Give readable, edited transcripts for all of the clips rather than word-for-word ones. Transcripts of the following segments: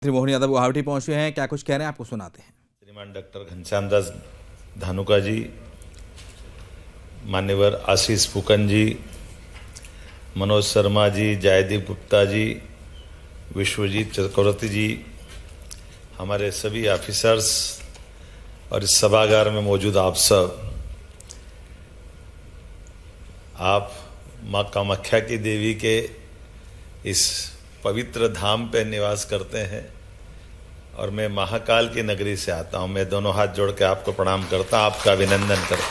श्री मोहन यादव गुवाहाटी पहुंचे हैं, क्या कुछ कह रहे हैं आपको सुनाते हैं। श्रीमान डॉक्टर घनश्याम दास धानुका जी, मान्यवर आशीष फूकन जी, मनोज शर्मा जी, जयदीप गुप्ता जी, विश्वजीत चक्रवर्ती जी, हमारे सभी ऑफिसर्स और इस सभागार में मौजूद आप सब, आप माँ कामाख्या की देवी के इस पवित्र धाम पे निवास करते हैं और मैं महाकाल की नगरी से आता हूं। मैं दोनों हाथ जोड़ के आपको प्रणाम करता, आपका अभिनंदन करता।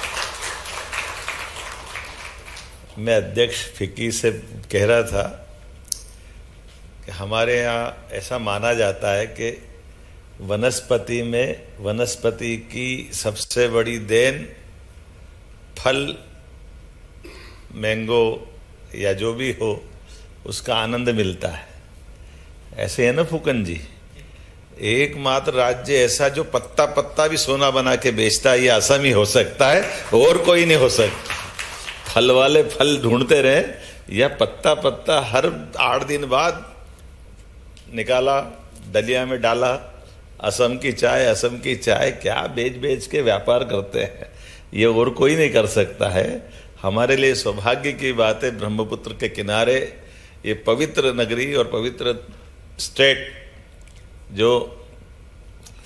मैं अध्यक्ष फिक्की से कह रहा था कि हमारे यहाँ ऐसा माना जाता है कि वनस्पति में वनस्पति की सबसे बड़ी देन फल, मैंगो या जो भी हो, उसका आनंद मिलता है। ऐसे है ना फूकन जी? एकमात्र राज्य ऐसा जो पत्ता पत्ता भी सोना बना के बेचता है, ये असम ही हो सकता है, और कोई नहीं हो सकता। फल वाले फल ढूंढते रहे, या पत्ता पत्ता हर 8 दिन बाद निकाला, दलिया में डाला, असम की चाय, असम की चाय, क्या बेच बेच के व्यापार करते हैं, ये और कोई नहीं कर सकता है। हमारे लिए सौभाग्य की बात है, ब्रह्मपुत्र के किनारे ये पवित्र नगरी और पवित्र स्टेट जो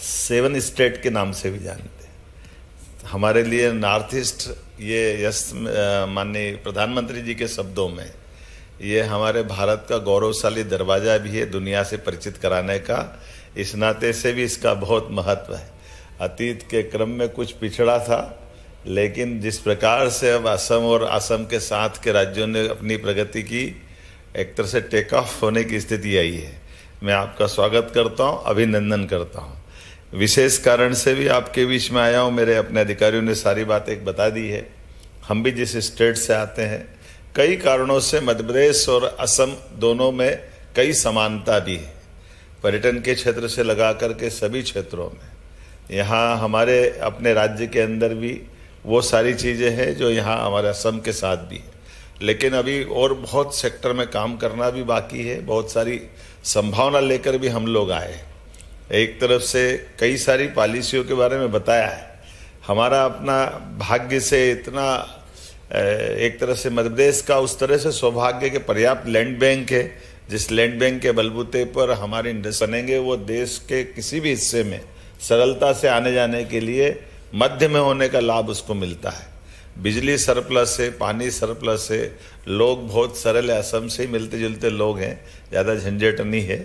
7 स्टेट के नाम से भी जानते हैं, हमारे लिए नॉर्थ ईस्ट, ये यस माननीय प्रधानमंत्री जी के शब्दों में, ये हमारे भारत का गौरवशाली दरवाजा भी है दुनिया से परिचित कराने का। इस नाते से भी इसका बहुत महत्व है। अतीत के क्रम में कुछ पिछड़ा था, लेकिन जिस प्रकार से अब असम और असम के साथ के राज्यों ने अपनी प्रगति की, एक तरह से टेक ऑफ होने की स्थिति आई है। मैं आपका स्वागत करता हूं, अभिनंदन करता हूं। विशेष कारण से भी आपके बीच में आया हूं। मेरे अपने अधिकारियों ने सारी बातें बता दी है। हम भी जिस स्टेट से आते हैं, कई कारणों से मध्य प्रदेश और असम दोनों में कई समानता भी है। पर्यटन के क्षेत्र से लगा करके सभी क्षेत्रों में यहाँ हमारे अपने राज्य के अंदर भी वो सारी चीज़ें हैं जो यहाँ हमारे असम के साथ भी है। लेकिन अभी और बहुत सेक्टर में काम करना भी बाकी है। बहुत सारी संभावना लेकर भी हम लोग आए। एक तरफ से कई सारी पॉलिसियों के बारे में बताया है। हमारा अपना भाग्य से इतना, एक तरह से मध्य प्रदेश का उस तरह से सौभाग्य के पर्याप्त लैंड बैंक है, जिस लैंड बैंक के बलबूते पर हमारे इंडस्ट्री बनेंगे, वो देश के किसी भी हिस्से में सरलता से आने जाने के लिए मध्य में होने का लाभ उसको मिलता है। बिजली सरप्लस है, पानी सरप्लस है, लोग बहुत सरल है, असम से ही मिलते जुलते लोग हैं, ज़्यादा झंझट नहीं है।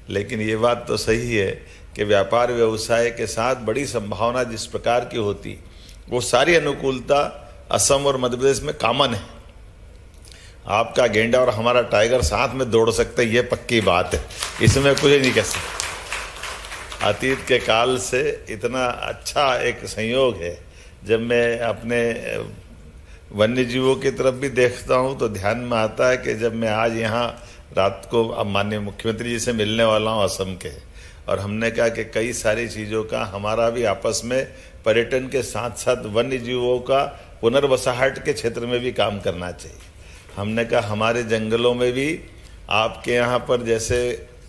लेकिन ये बात तो सही है कि व्यापार व्यवसाय के साथ बड़ी संभावना जिस प्रकार की होती, वो सारी अनुकूलता असम और मध्य प्रदेश में कॉमन है। आपका गेंडा और हमारा टाइगर साथ में दौड़ सकते, ये पक्की बात है, इसमें कुछ नहीं कह सकते। अतीत के काल से इतना अच्छा एक संयोग है। जब मैं अपने वन्य जीवों की तरफ भी देखता हूँ तो ध्यान में आता है कि जब मैं आज यहाँ रात को अब माननीय मुख्यमंत्री जी से मिलने वाला हूँ असम के, और हमने कहा कि कई सारी चीज़ों का हमारा भी आपस में पर्यटन के साथ साथ वन्य जीवों का पुनर्वसाहट के क्षेत्र में भी काम करना चाहिए। हमने कहा हमारे जंगलों में भी आपके यहाँ पर जैसे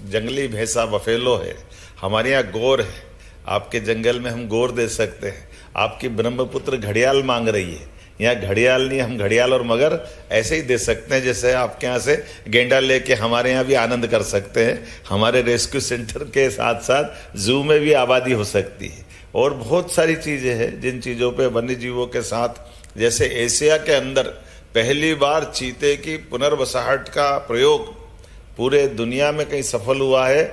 जंगली भैंसा बफेलो है, हमारे यहाँ गोर है, आपके जंगल में हम गोर दे सकते हैं। आपकी ब्रह्मपुत्र घड़ियाल मांग रही है, यहाँ घड़ियाल नहीं, हम घड़ियाल और मगर ऐसे ही दे सकते हैं जैसे आपके यहाँ से गेंडा लेके हमारे यहाँ भी आनंद कर सकते हैं। हमारे रेस्क्यू सेंटर के साथ साथ जू में भी आबादी हो सकती है, और बहुत सारी चीज़ें हैं जिन चीज़ों पे वन्य जीवों के साथ, जैसे एशिया के अंदर पहली बार चीते की पुनर्वसाहट का प्रयोग पूरे दुनिया में कहीं सफल हुआ है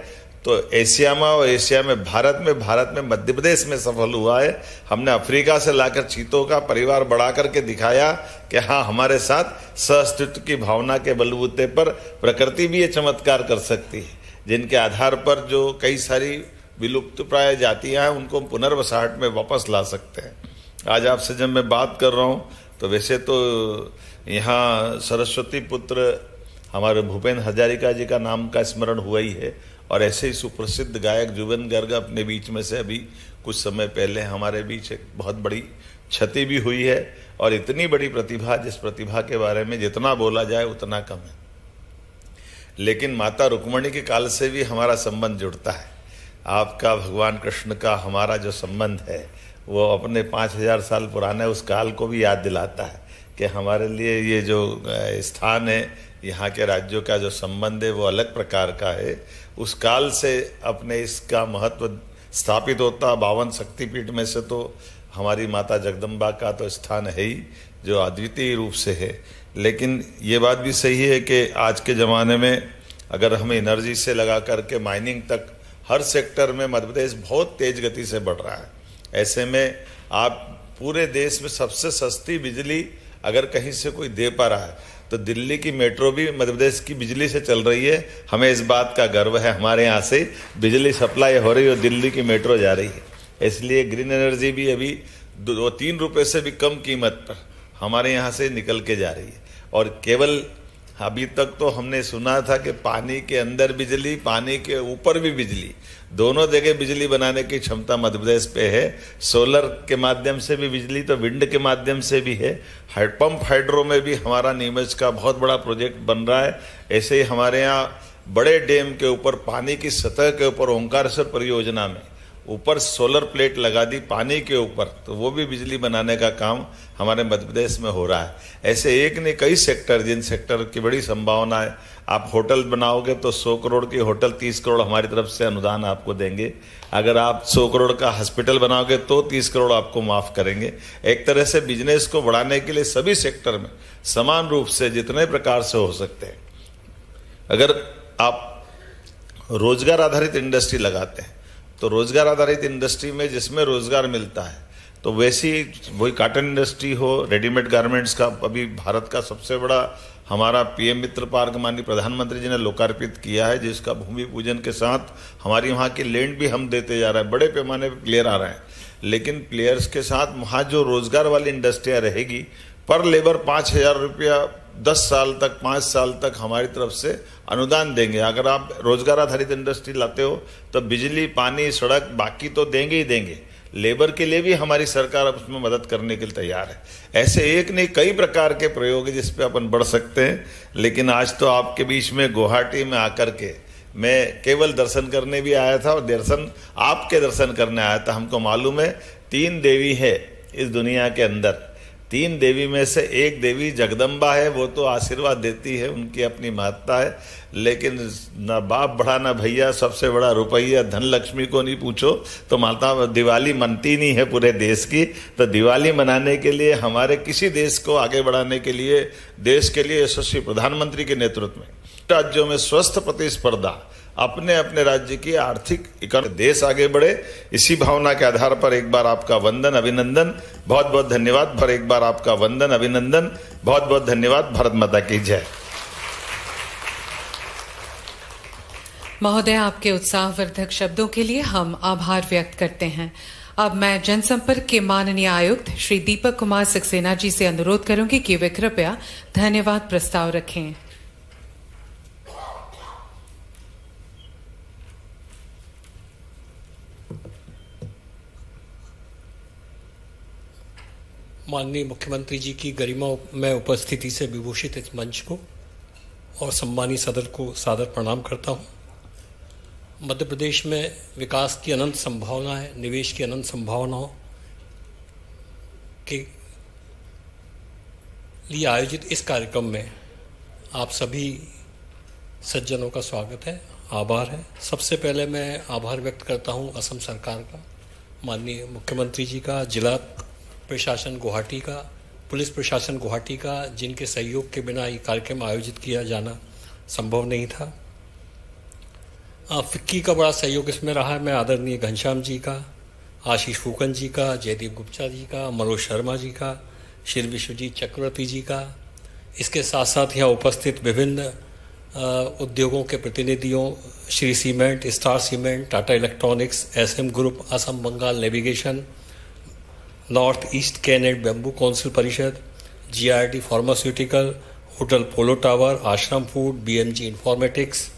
तो एशिया में, और एशिया में भारत में मध्य प्रदेश में सफल हुआ है। हमने अफ्रीका से लाकर चीतों का परिवार बढ़ा करके दिखाया कि हाँ, हमारे साथ सहअस्तित्व की भावना के बलबूते पर प्रकृति भी ये चमत्कार कर सकती है, जिनके आधार पर जो कई सारी विलुप्त प्राय जातियाँ हैं उनको पुनर्वसाहट में वापस ला सकते हैं। आज आपसे जब मैं बात कर रहा हूँ तो वैसे तो यहाँ सरस्वती पुत्र हमारे भूपेन हजारिका जी का नाम का स्मरण हुआ ही है, और ऐसे ही सुप्रसिद्ध गायक जुबिन गर्ग अपने बीच में से अभी कुछ समय पहले हमारे बीच एक बहुत बड़ी क्षति भी हुई है। और इतनी बड़ी प्रतिभा, जिस प्रतिभा के बारे में जितना बोला जाए उतना कम है। लेकिन माता रुक्मणी के काल से भी हमारा संबंध जुड़ता है। आपका भगवान कृष्ण का हमारा जो संबंध है वो अपने 5000 साल पुराने उस काल को भी याद दिलाता है कि हमारे लिए ये जो स्थान है, यहाँ के राज्यों का जो संबंध है वो अलग प्रकार का है। उस काल से अपने इसका महत्व स्थापित होता। 52 शक्तिपीठ में से तो हमारी माता जगदम्बा का तो स्थान है ही जो अद्वितीय रूप से है। लेकिन ये बात भी सही है कि आज के ज़माने में अगर हम एनर्जी से लगा करके माइनिंग तक हर सेक्टर में मध्य प्रदेश बहुत तेज गति से बढ़ रहा है। ऐसे में आप पूरे देश में सबसे सस्ती बिजली अगर कहीं से कोई दे पा रहा है तो दिल्ली की मेट्रो भी मध्य प्रदेश की बिजली से चल रही है। हमें इस बात का गर्व है, हमारे यहाँ से बिजली सप्लाई हो रही है और दिल्ली की मेट्रो जा रही है। इसलिए ग्रीन एनर्जी भी अभी 2-3 रुपये से भी कम कीमत पर हमारे यहाँ से निकल के जा रही है। और केवल अभी तक तो हमने सुना था कि पानी के अंदर बिजली, पानी के ऊपर भी बिजली, दोनों जगह बिजली बनाने की क्षमता मध्य प्रदेश पे है। सोलर के माध्यम से भी बिजली, तो विंड के माध्यम से भी है। पंप हाइड्रो में भी हमारा नीमच का बहुत बड़ा प्रोजेक्ट बन रहा है। ऐसे ही हमारे यहाँ बड़े डैम के ऊपर पानी की सतह के ऊपर ओंकारेश्वर परियोजना में ऊपर सोलर प्लेट लगा दी पानी के ऊपर, तो वो भी बिजली बनाने का काम हमारे मध्य प्रदेश में हो रहा है। ऐसे एक नहीं कई सेक्टर, जिन सेक्टर की बड़ी संभावना है। आप होटल बनाओगे तो 100 करोड़ की होटल 30 करोड़ हमारी तरफ से अनुदान आपको देंगे। अगर आप 100 करोड़ का हॉस्पिटल बनाओगे तो 30 करोड़ आपको माफ़ करेंगे। एक तरह से बिजनेस को बढ़ाने के लिए सभी सेक्टर में समान रूप से जितने प्रकार से हो सकते हैं। अगर आप रोजगार आधारित इंडस्ट्री लगाते हैं तो रोजगार आधारित इंडस्ट्री में जिसमें रोजगार मिलता है, तो वैसी वही कॉटन इंडस्ट्री हो, रेडीमेड गारमेंट्स का अभी भारत का सबसे बड़ा हमारा पीएम मित्र पार्क माननीय प्रधानमंत्री जी ने लोकार्पित किया है, जिसका भूमि पूजन के साथ हमारी वहाँ की लैंड भी हम देते जा रहे हैं। बड़े पैमाने पर प्लेयर आ रहे हैं, लेकिन प्लेयर्स के साथ वहाँ जो रोजगार वाली इंडस्ट्रियाँ रहेगी, पर लेबर 5,000 रुपया 10 साल तक, 5 साल तक हमारी तरफ से अनुदान देंगे। अगर आप रोजगार आधारित इंडस्ट्री लाते हो तो बिजली, पानी, सड़क बाकी तो देंगे ही देंगे, लेबर के लिए भी हमारी सरकार उसमें मदद करने के लिए तैयार है। ऐसे एक नहीं कई प्रकार के प्रयोग है जिस पे अपन बढ़ सकते हैं। लेकिन आज तो आपके बीच में गुवाहाटी में आकर के मैं केवल दर्शन करने भी आया था और दर्शन आपके दर्शन करने आया था। हमको मालूम है 3 देवी है इस दुनिया के अंदर, 3 देवी में से एक देवी जगदम्बा है, वो तो आशीर्वाद देती है, उनकी अपनी महत्ता है। लेकिन न बाप बड़ा न भैया, सबसे बड़ा रुपया, धन लक्ष्मी को नहीं पूछो तो माता दिवाली मनती नहीं है पूरे देश की। तो दिवाली मनाने के लिए हमारे किसी देश को आगे बढ़ाने के लिए, देश के लिए यशस्वी प्रधानमंत्री के नेतृत्व में राज्यों में स्वस्थ प्रतिस्पर्धा, अपने अपने राज्य की आर्थिक इकाई, देश आगे बढ़े, इसी भावना के आधार पर एक बार आपका वंदन, अभिनंदन, बहुत बहुत धन्यवाद। पर एक बार आपका वंदन, अभिनंदन, बहुत बहुत धन्यवाद। भारत माता की जय। महोदय, आपके उत्साहवर्धक शब्दों के लिए हम आभार व्यक्त करते हैं। अब मैं जनसंपर्क के माननीय आयुक्त श्री दीपक कुमार सक्सेना जी से अनुरोध करूंगी कि वे कृपया धन्यवाद प्रस्ताव रखें। माननीय मुख्यमंत्री जी की गरिमा में उपस्थिति से विभूषित इस मंच को और सम्मानीय सदर को सादर प्रणाम करता हूँ। मध्य प्रदेश में विकास की अनंत संभावना है, निवेश की अनंत संभावनाओं के लिए आयोजित इस कार्यक्रम में आप सभी सज्जनों का स्वागत है, आभार है। सबसे पहले मैं आभार व्यक्त करता हूँ असम सरकार का, माननीय मुख्यमंत्री जी का, जिला प्रशासन गुवाहाटी का, पुलिस प्रशासन गुवाहाटी का, जिनके सहयोग के बिना ये कार्यक्रम आयोजित किया जाना संभव नहीं था। फिक्की का बड़ा सहयोग इसमें रहा है। मैं आदरणीय घनश्याम जी का, आशीष फूकन जी का, जयदीप गुप्ता जी का, मनोज शर्मा जी का, श्री विश्वजीत चक्रवर्ती जी का, इसके साथ साथ यहाँ उपस्थित विभिन्न उद्योगों के प्रतिनिधियों, Shree cement, star cement, Tata electronics, SM group, Assam Bengal navigation, north east cane and bamboo council परिषद, GRD pharmaceutical, hotel polo tower, Ashram food, BMG informatics,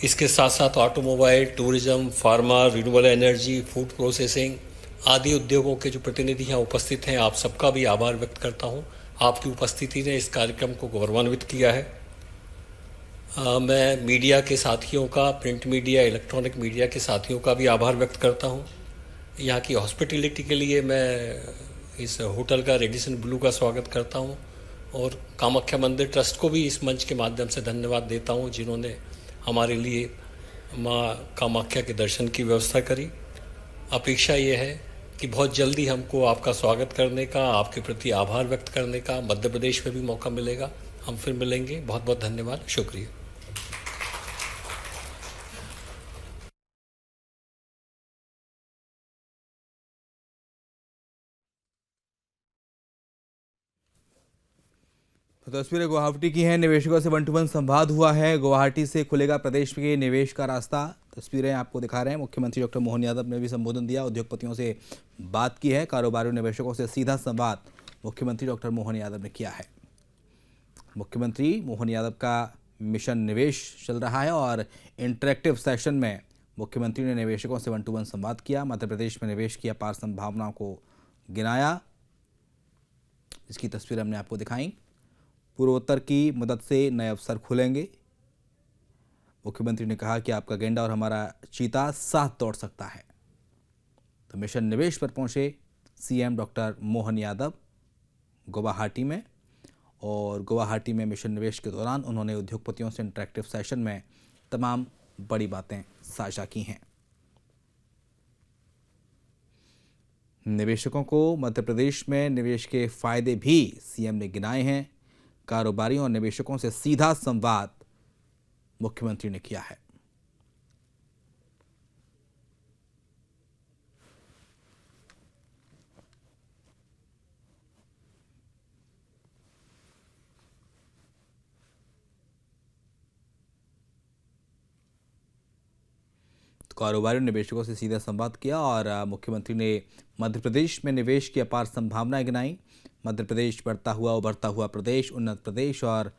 इसके साथ साथ automobile, tourism, pharma, renewable energy, food processing आदि उद्योगों के जो प्रतिनिधि यहाँ उपस्थित हैं, आप सबका भी आभार व्यक्त करता हूँ। आपकी उपस्थिति ने इस कार्यक्रम को गौरवान्वित किया है। मैं मीडिया के साथियों का, प्रिंट मीडिया, इलेक्ट्रॉनिक मीडिया के साथियों का भी आभार व्यक्त करता हूँ। यहाँ की हॉस्पिटैलिटी के लिए मैं इस होटल का, रेडिसन ब्लू का स्वागत करता हूँ और कामाख्या मंदिर ट्रस्ट को भी इस मंच के माध्यम से धन्यवाद देता हूँ, जिन्होंने हमारे लिए माँ कामाख्या के दर्शन की व्यवस्था करी। अपेक्षा ये है कि बहुत जल्दी हमको आपका स्वागत करने का, आपके प्रति आभार व्यक्त करने का मध्य प्रदेश में भी मौका मिलेगा। हम फिर मिलेंगे। बहुत बहुत धन्यवाद, शुक्रिया। तो तस्वीरें गुवाहाटी की हैं। निवेशकों से वन टू वन संवाद हुआ है। गुवाहाटी से खुलेगा प्रदेश के निवेश का रास्ता। तस्वीरें आपको दिखा रहे हैं। मुख्यमंत्री डॉक्टर मोहन यादव ने भी संबोधन दिया, उद्योगपतियों से बात की है। कारोबारियों निवेशकों से सीधा संवाद मुख्यमंत्री डॉक्टर मोहन यादव ने किया है। मुख्यमंत्री मोहन यादव का मिशन निवेश चल रहा है और इंटरेक्टिव सेशन में मुख्यमंत्री ने निवेशकों से वन टू वन संवाद किया। मध्य प्रदेश में निवेश की अपार संभावनाओं को गिनाया। इसकी तस्वीर हमने आपको दिखाई। पूर्वोत्तर की मदद से नए अवसर खुलेंगे। मुख्यमंत्री ने कहा कि आपका गेंडा और हमारा चीता साथ दौड़ सकता है। तो मिशन निवेश पर पहुंचे सीएम डॉक्टर मोहन यादव गुवाहाटी में, और गुवाहाटी में मिशन निवेश के दौरान उन्होंने उद्योगपतियों से इंटरेक्टिव सेशन में तमाम बड़ी बातें साझा की हैं। निवेशकों को मध्य प्रदेश में निवेश के फायदे भी सीएम ने गिनाए हैं। कारोबारियों और निवेशकों से सीधा संवाद मुख्यमंत्री ने किया है। कारोबारियों निवेशकों से सीधा संवाद किया और मुख्यमंत्री ने मध्य प्रदेश में निवेश की अपार संभावनाएं गिनाई। मध्य प्रदेश बढ़ता हुआ, उभरता हुआ प्रदेश, उन्नत प्रदेश, और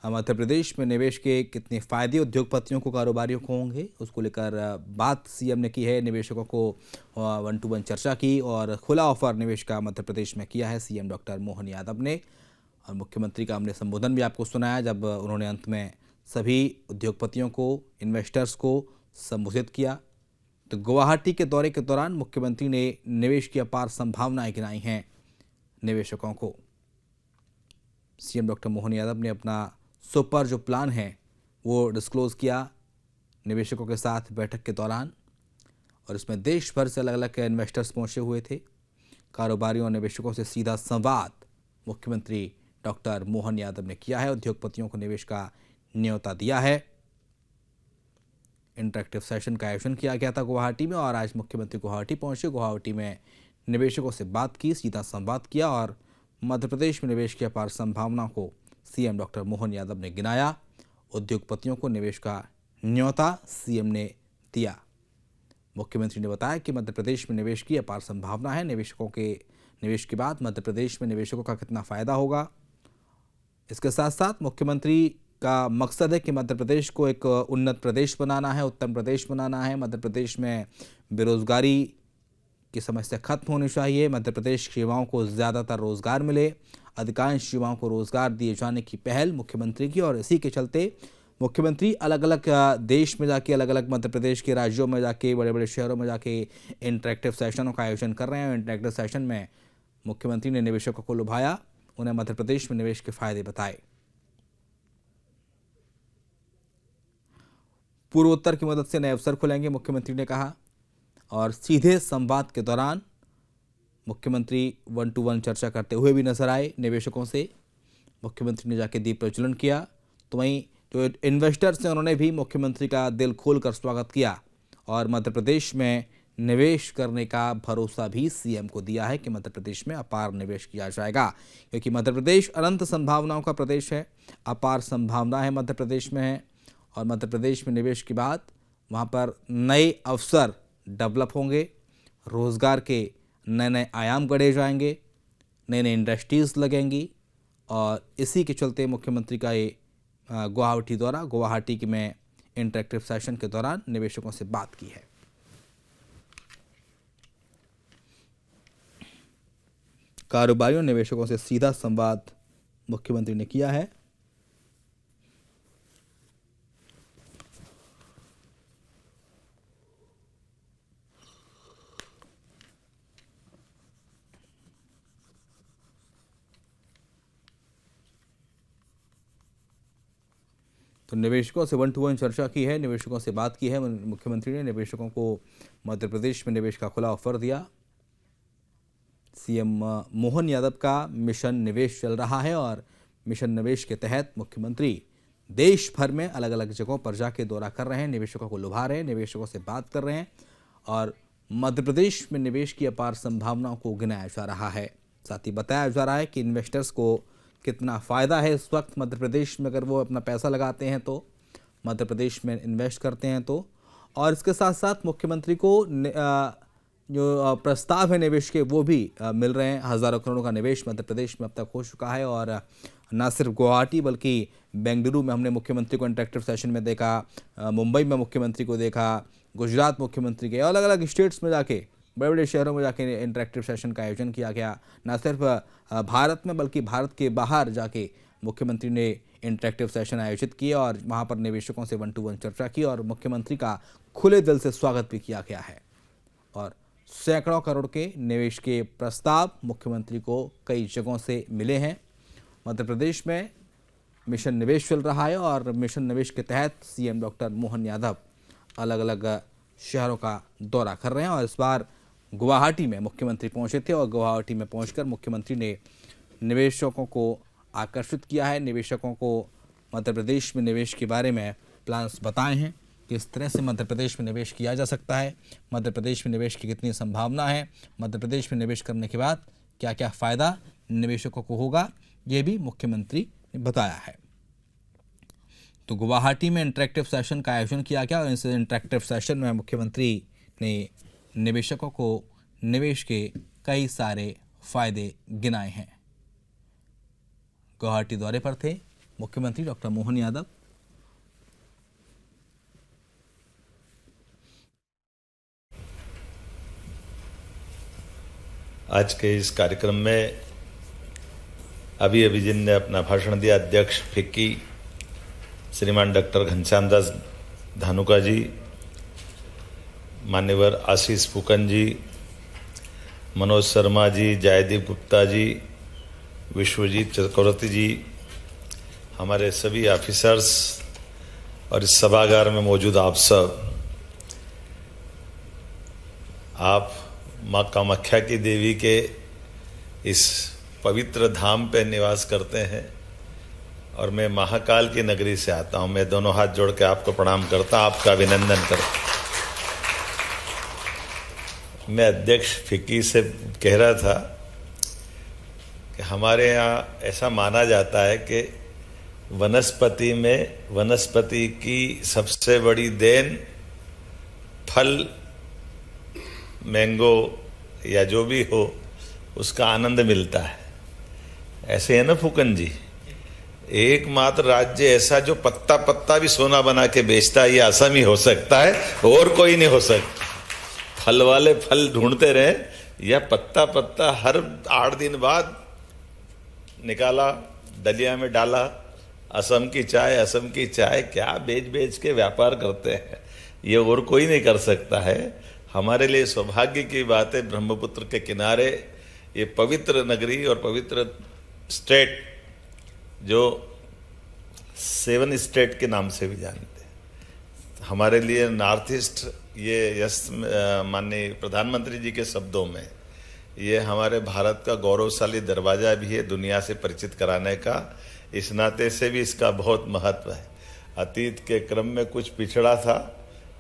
मध्य प्रदेश में निवेश के कितने फायदे उद्योगपतियों को, कारोबारियों को होंगे, उसको लेकर बात सीएम ने की है। निवेशकों को वन टू वन चर्चा की और खुला ऑफर निवेश का मध्य प्रदेश में किया है सीएम डॉक्टर मोहन यादव ने। और मुख्यमंत्री का हमने संबोधन भी आपको सुनाया, जब उन्होंने अंत में सभी उद्योगपतियों को, इन्वेस्टर्स को संबोधित किया। तो गुवाहाटी के दौरे के दौरान मुख्यमंत्री ने निवेश की अपार संभावनाएं गिनाई हैं निवेशकों को। सीएम डॉक्टर मोहन यादव ने अपना सुपर जो प्लान है वो डिस्क्लोज किया निवेशकों के साथ बैठक के दौरान, और इसमें देश भर से अलग अलग इन्वेस्टर्स पहुंचे हुए थे। कारोबारियों और निवेशकों से सीधा संवाद मुख्यमंत्री डॉक्टर मोहन यादव ने किया है। उद्योगपतियों को निवेश का न्योता दिया है। इंटरेक्टिव सेशन का आयोजन किया गया था गुवाहाटी में, और आज मुख्यमंत्री गुवाहाटी पहुंचे। गुवाहाटी में निवेशकों से बात की, सीधा संवाद किया और मध्य प्रदेश में निवेश की अपार संभावनाओं को सीएम डॉक्टर मोहन यादव ने गिनाया। उद्योगपतियों को निवेश का न्योता सीएम ने दिया। मुख्यमंत्री ने बताया कि मध्य प्रदेश में निवेश की अपार संभावना है। निवेशकों के निवेश के बाद मध्य प्रदेश में निवेशकों का कितना फ़ायदा होगा। इसके साथ साथ मुख्यमंत्री का मकसद है कि मध्य प्रदेश को एक उन्नत प्रदेश बनाना है, उत्तम प्रदेश बनाना है। मध्य प्रदेश में बेरोजगारी की समस्या खत्म होनी चाहिए। मध्य प्रदेश के युवाओं को ज़्यादातर रोजगार मिले। अधिकांश युवाओं को रोजगार दिए जाने की पहल मुख्यमंत्री की, और इसी के चलते मुख्यमंत्री अलग अलग देश में जाके, अलग अलग मध्य प्रदेश के राज्यों में जाके, बड़े बड़े शहरों में जाके इंटरेक्टिव सेशनों का आयोजन कर रहे हैं। इंटरेक्टिव सेशन में मुख्यमंत्री ने निवेशकों को लुभाया, उन्हें मध्य प्रदेश में निवेश के फायदे बताए। पूर्वोत्तर की मदद से नए अवसर खुलेंगे, मुख्यमंत्री ने कहा। और सीधे संवाद के दौरान मुख्यमंत्री वन टू वन चर्चा करते हुए भी नजर आए निवेशकों से। मुख्यमंत्री ने जाके दीप प्रज्वलन किया। तो वहीं जो इन्वेस्टर्स हैं उन्होंने भी मुख्यमंत्री का दिल खोलकर स्वागत किया और मध्य प्रदेश में निवेश करने का भरोसा भी सीएम को दिया है कि मध्य प्रदेश में अपार निवेश किया जाएगा, क्योंकि मध्य प्रदेश अनंत संभावनाओं का प्रदेश है। अपार संभावनाएं मध्य प्रदेश में है, और मध्य प्रदेश में निवेश के बाद वहाँ पर नए अवसर डेवलप होंगे, रोज़गार के नए नए आयाम गढ़े जाएंगे, नई नई इंडस्ट्रीज़ लगेंगी। और इसी के चलते मुख्यमंत्री का ये गुवाहाटी दौरा, गुवाहाटी में इंटरेक्टिव सेशन के दौरान निवेशकों से बात की है। कारोबारियों निवेशकों से सीधा संवाद मुख्यमंत्री ने किया है। तो निवेशकों से 1-to-1 चर्चा की है, निवेशकों से बात की है। मुख्यमंत्री ने निवेशकों को मध्य प्रदेश में निवेश का खुला ऑफर दिया। सीएम मोहन यादव का मिशन निवेश चल रहा है और मिशन निवेश के तहत मुख्यमंत्री देश भर में अलग अलग जगहों पर जाके दौरा कर रहे हैं, निवेशकों को लुभा रहे हैं, निवेशकों से बात कर रहे हैं और मध्य प्रदेश में निवेश की अपार संभावनाओं को गिनाया जा रहा है। साथ ही बताया जा रहा है कि इन्वेस्टर्स को कितना फ़ायदा है इस वक्त मध्य प्रदेश में, अगर वो अपना पैसा लगाते हैं तो, मध्य प्रदेश में इन्वेस्ट करते हैं तो। और इसके साथ साथ मुख्यमंत्री को जो प्रस्ताव है निवेश के वो भी मिल रहे हैं। हज़ारों करोड़ों का निवेश मध्य प्रदेश में अब तक हो चुका है और न सिर्फ गुवाहाटी बल्कि बेंगलुरु में हमने मुख्यमंत्री को इंटरेक्टिव सेशन में देखा, मुंबई में मुख्यमंत्री को देखा, गुजरात मुख्यमंत्री के अलग अलग स्टेट्स में जाके, बड़े बड़े शहरों में जाके इंटरेक्टिव सेशन का आयोजन किया गया। न सिर्फ भारत में बल्कि भारत के बाहर जाके मुख्यमंत्री ने इंटरेक्टिव सेशन आयोजित किए और वहाँ पर निवेशकों से 1-to-1 चर्चा की और मुख्यमंत्री का खुले दिल से स्वागत भी किया गया है। और सैकड़ों करोड़ के निवेश के प्रस्ताव मुख्यमंत्री को कई जगहों से मिले हैं। मध्य प्रदेश में मिशन निवेश चल रहा है और मिशन निवेश के तहत सीएम डॉक्टर मोहन यादव अलग अलग शहरों का दौरा कर रहे हैं और इस बार गुवाहाटी में मुख्यमंत्री पहुंचे थे और गुवाहाटी में पहुंचकर मुख्यमंत्री ने निवेशकों को आकर्षित किया है। निवेशकों को मध्य प्रदेश में निवेश के बारे में प्लान्स बताए हैं, किस तरह से मध्य प्रदेश में निवेश किया जा सकता है, मध्य प्रदेश में निवेश की कितनी संभावना है, मध्य प्रदेश में निवेश करने के बाद क्या क्या फ़ायदा निवेशकों को होगा, ये भी मुख्यमंत्री ने बताया है। तो गुवाहाटी में इंटरेक्टिव सेशन का आयोजन किया गया और इस इंटरेक्टिव सेशन में मुख्यमंत्री ने निवेशकों को निवेश के कई सारे फायदे गिनाए हैं। गुवाहाटी दौरे पर थे मुख्यमंत्री डॉक्टर मोहन यादव। आज के इस कार्यक्रम में अभी जिनने अपना भाषण दिया, अध्यक्ष फिक्की श्रीमान डॉक्टर घनश्याम दास धानुका जी, मान्यवर आशीष फूकन जी, मनोज शर्मा जी, जयदीप गुप्ता जी, विश्वजीत चक्रवर्ती जी, हमारे सभी ऑफिसर्स और इस सभागार में मौजूद आप सब, आप माँ कामाख्या की देवी के इस पवित्र धाम पे निवास करते हैं और मैं महाकाल की नगरी से आता हूं। मैं दोनों हाथ जोड़ के आपको प्रणाम करता, आपका अभिनंदन करता। मैं अध्यक्ष फिक्की से कह रहा था कि हमारे यहाँ ऐसा माना जाता है कि वनस्पति में वनस्पति की सबसे बड़ी देन फल, मैंगो या जो भी हो, उसका आनंद मिलता है। ऐसे है ना फूकन जी, एकमात्र राज्य ऐसा जो पत्ता पत्ता भी सोना बना के बेचता है, ये असम ही हो सकता है, और कोई नहीं हो सकता। फल वाले फल ढूंढते रहे, या पत्ता पत्ता हर 8 दिन बाद निकाला, दलिया में डाला, असम की चाय, असम की चाय, क्या बेच बेच के व्यापार करते हैं, ये और कोई नहीं कर सकता है। हमारे लिए सौभाग्य की बात है, ब्रह्मपुत्र के किनारे ये पवित्र नगरी और पवित्र स्टेट जो 7 स्टेट के नाम से भी जानते हैं, हमारे लिए नॉर्थ ईस्ट, ये यस माननीय प्रधानमंत्री जी के शब्दों में, ये हमारे भारत का गौरवशाली दरवाजा भी है दुनिया से परिचित कराने का। इस नाते से भी इसका बहुत महत्व है। अतीत के क्रम में कुछ पिछड़ा था,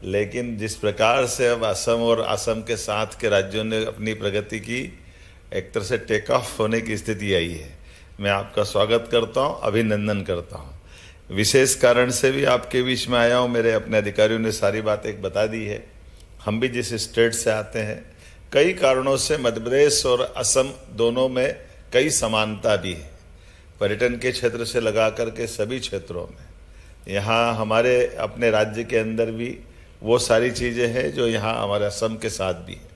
लेकिन जिस प्रकार से अब असम और असम के साथ के राज्यों ने अपनी प्रगति की, एक तरह से टेक ऑफ होने की स्थिति आई है। मैं आपका स्वागत करता हूं, अभिनंदन करता हूं। विशेष कारण से भी आपके बीच में आया हूं। मेरे अपने अधिकारियों ने सारी बातें बता दी है। हम भी जिस स्टेट से आते हैं, कई कारणों से मध्य प्रदेश और असम दोनों में कई समानता भी है, पर्यटन के क्षेत्र से लगा करके सभी क्षेत्रों में। यहाँ हमारे अपने राज्य के अंदर भी वो सारी चीज़ें हैं जो यहाँ हमारे असम के साथ भी है,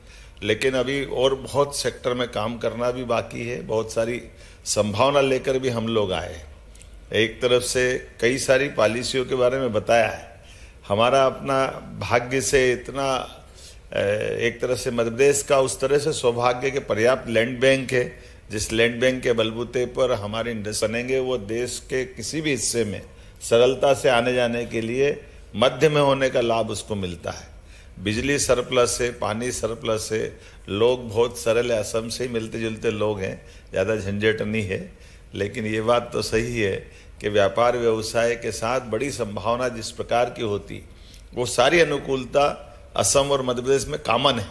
लेकिन अभी और बहुत सेक्टर में काम करना भी बाकी है। बहुत सारी संभावना लेकर भी हम लोग आए। एक तरफ से कई सारी पॉलिसियों के बारे में बताया है। हमारा अपना भाग्य से इतना एक तरह से मध्य प्रदेश का उस तरह से सौभाग्य के पर्याप्त लैंड बैंक है, जिस लैंड बैंक के बलबूते पर हमारे इंडस्ट्री बनेंगे वो देश के किसी भी हिस्से में सरलता से आने जाने के लिए मध्य में होने का लाभ उसको मिलता है। बिजली सरप्लस है, पानी सरप्लस है, लोग बहुत सरल है, असम से ही मिलते जुलते लोग हैं, ज़्यादा झंझट नहीं है। लेकिन ये बात तो सही है कि व्यापार व्यवसाय के साथ बड़ी संभावना जिस प्रकार की होती, वो सारी अनुकूलता असम और मध्य प्रदेश में कॉमन है।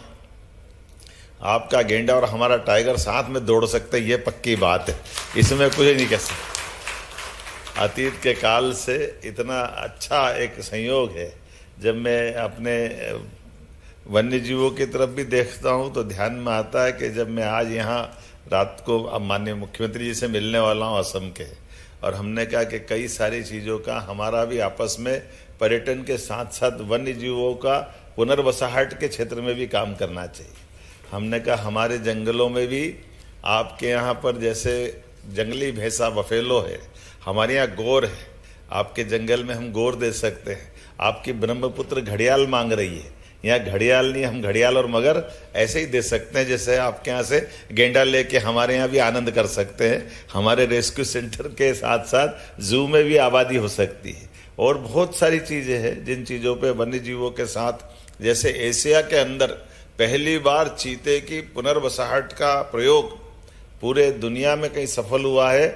आपका गेंडा और हमारा टाइगर साथ में दौड़ सकते, ये पक्की बात है, इसमें कुछ नहीं कह सकते। अतीत के काल से इतना अच्छा एक संयोग है। जब मैं अपने वन्य जीवों की तरफ भी देखता हूँ तो ध्यान में आता है कि जब मैं आज यहाँ रात को अब माननीय मुख्यमंत्री जी से मिलने वाला हूँ असम के, और हमने कहा कि कई सारी चीज़ों का हमारा भी आपस में पर्यटन के साथ साथ वन्य जीवों का पुनर्वसाहट के क्षेत्र में भी काम करना चाहिए। हमने कहा हमारे जंगलों में भी आपके यहाँ पर जैसे जंगली भैंसा बफेलो है, हमारे यहाँ गोर है, आपके जंगल में हम गोर दे सकते हैं। आपकी ब्रह्मपुत्र घड़ियाल मांग रही है, यहाँ घड़ियाल नहीं, हम घड़ियाल और मगर ऐसे ही दे सकते हैं जैसे आपके यहाँ से गेंडा लेके हमारे यहाँ भी आनंद कर सकते हैं। हमारे रेस्क्यू सेंटर के साथ साथ जू में भी आबादी हो सकती है, और बहुत सारी चीज़ें हैं जिन चीज़ों पे वन्य जीवों के साथ, जैसे एशिया के अंदर पहली बार चीते की पुनर्वसाहट का प्रयोग पूरे दुनिया में कहीं सफल हुआ है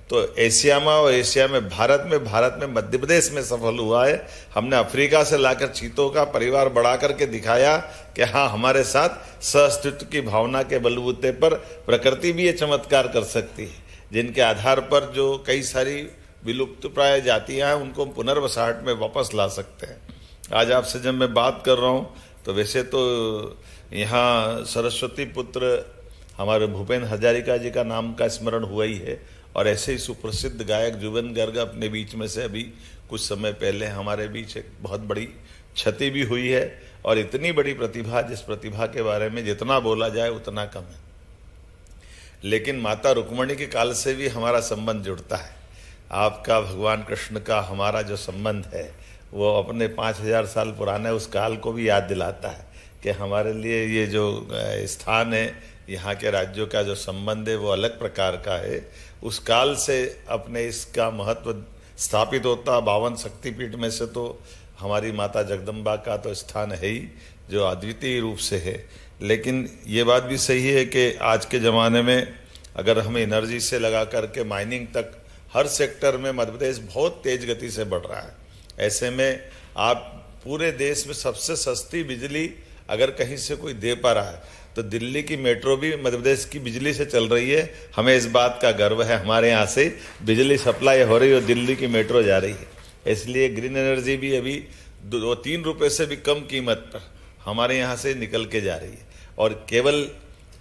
तो एशिया में, और एशिया में भारत में मध्य प्रदेश में सफल हुआ है। हमने अफ्रीका से लाकर चीतों का परिवार बढ़ा करके दिखाया कि हाँ, हमारे साथ सहअस्तित्व की भावना के बलबूते पर प्रकृति भी ये चमत्कार कर सकती है, जिनके आधार पर जो कई सारी विलुप्त प्राय जातियाँ हैं उनको पुनर्वसाहट में वापस ला सकते हैं। आज आपसे जब मैं बात कर रहा हूँ तो वैसे तो यहाँ सरस्वती पुत्र हमारे भूपेन हजारिका जी का नाम का स्मरण हुआ ही है, और ऐसे ही सुप्रसिद्ध गायक जुबेन गर्ग अपने बीच में से अभी कुछ समय पहले हमारे बीच एक बहुत बड़ी क्षति भी हुई है। और इतनी बड़ी प्रतिभा, जिस प्रतिभा के बारे में जितना बोला जाए उतना कम है, लेकिन माता रुक्मिणी के काल से भी हमारा संबंध जुड़ता है। आपका भगवान कृष्ण का हमारा जो संबंध है वो अपने 5000 साल पुराने उस काल को भी याद दिलाता है कि हमारे लिए ये जो स्थान है, यहाँ के राज्यों का जो संबंध है वो अलग प्रकार का है। उस काल से अपने इसका महत्व स्थापित होता। 52 शक्तिपीठ में से तो हमारी माता जगदम्बा का तो स्थान है ही, जो अद्वितीय रूप से है। लेकिन ये बात भी सही है कि आज के ज़माने में अगर हमें एनर्जी से लगा करके माइनिंग तक हर सेक्टर में मध्य प्रदेश बहुत तेज गति से बढ़ रहा है। ऐसे में आप पूरे देश में सबसे सस्ती बिजली अगर कहीं से कोई दे पा रहा है तो दिल्ली की मेट्रो भी मध्य प्रदेश की बिजली से चल रही है। हमें इस बात का गर्व है, हमारे यहाँ से बिजली सप्लाई हो रही है और दिल्ली की मेट्रो जा रही है। इसलिए ग्रीन एनर्जी भी अभी 2-3 रुपये से भी कम कीमत पर हमारे यहाँ से निकल के जा रही है। और केवल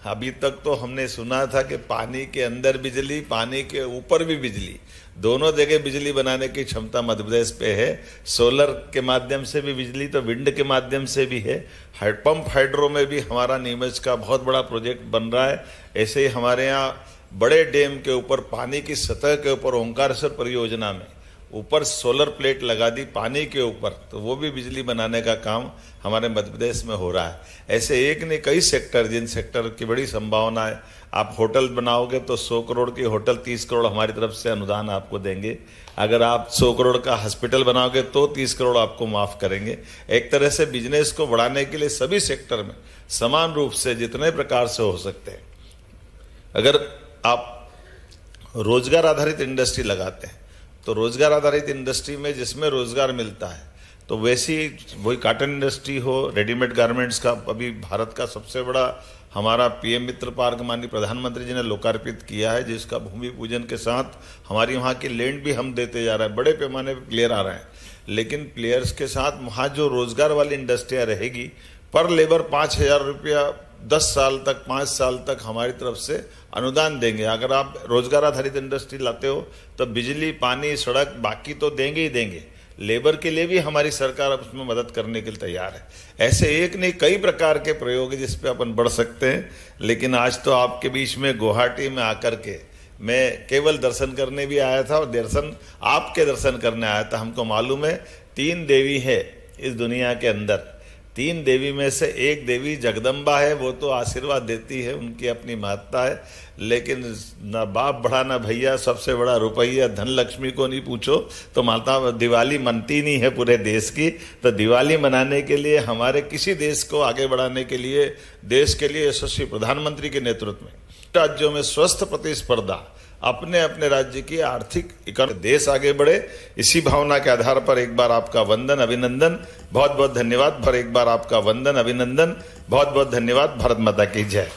अभी तक तो हमने सुना था कि पानी के अंदर बिजली, पानी के ऊपर भी बिजली, दोनों जगह बिजली बनाने की क्षमता मध्य प्रदेश पे है। सोलर के माध्यम से भी बिजली, तो विंड के माध्यम से भी है। पंप हाइड्रो में भी हमारा नीमच का बहुत बड़ा प्रोजेक्ट बन रहा है। ऐसे ही हमारे यहाँ बड़े डैम के ऊपर पानी की सतह के ऊपर ओंकारेश्वर परियोजना में ऊपर सोलर प्लेट लगा दी पानी के ऊपर, तो वो भी बिजली बनाने का काम हमारे मध्य प्रदेश में हो रहा है। ऐसे एक नहीं कई सेक्टर, जिन सेक्टर की बड़ी संभावना है। आप होटल बनाओगे तो 100 करोड़ की होटल 30 करोड़ हमारी तरफ से अनुदान आपको देंगे। अगर आप 100 करोड़ का हॉस्पिटल बनाओगे तो 30 करोड़ आपको माफ़ करेंगे। एक तरह से बिजनेस को बढ़ाने के लिए सभी सेक्टर में समान रूप से जितने प्रकार से हो सकते हैं। अगर आप रोजगार आधारित इंडस्ट्री लगाते हैं तो रोजगार आधारित इंडस्ट्री में जिसमें रोजगार मिलता है, तो वैसी वही कॉटन इंडस्ट्री हो, रेडीमेड गारमेंट्स का अभी भारत का सबसे बड़ा हमारा पीएम मित्र पार्क माननीय प्रधानमंत्री जी ने लोकार्पित किया है, जिसका भूमि पूजन के साथ हमारी वहाँ की लैंड भी हम देते जा रहे हैं। बड़े पैमाने पर प्लेयर आ रहे हैं, लेकिन प्लेयर्स के साथ वहाँ जो रोजगार वाली इंडस्ट्रियाँ रहेगी, पर लेबर 5,000 रुपया 10 साल तक, 5 साल तक हमारी तरफ से अनुदान देंगे। अगर आप रोजगार आधारित इंडस्ट्री लाते हो तो बिजली, पानी, सड़क बाकी तो देंगे ही देंगे, लेबर के लिए भी हमारी सरकार उसमें मदद करने के लिए तैयार है। ऐसे एक नहीं कई प्रकार के प्रयोग जिस पे अपन बढ़ सकते हैं। लेकिन आज तो आपके बीच में गुवाहाटी में आकर के मैं केवल दर्शन करने भी आया था, और दर्शन आपके दर्शन करने आया था। हमको मालूम है 3 देवी है इस दुनिया के अंदर, 3 देवी में से एक देवी जगदम्बा है, वो तो आशीर्वाद देती है, उनकी अपनी महत्ता है। लेकिन ना बाप बड़ा ना भैया, सबसे बड़ा रुपया, धन लक्ष्मी को नहीं पूछो तो माता दिवाली मनती नहीं है पूरे देश की। तो दिवाली मनाने के लिए, हमारे किसी देश को आगे बढ़ाने के लिए, देश के लिए यशस्वी प्रधानमंत्री के नेतृत्व में राज्यों में स्वस्थ प्रतिस्पर्धा, अपने अपने राज्य की आर्थिक देश आगे बढ़े, इसी भावना के आधार पर एक बार आपका वंदन अभिनंदन, बहुत बहुत धन्यवाद। पर एक बार आपका वंदन अभिनंदन, बहुत बहुत धन्यवाद। भारत माता की जय।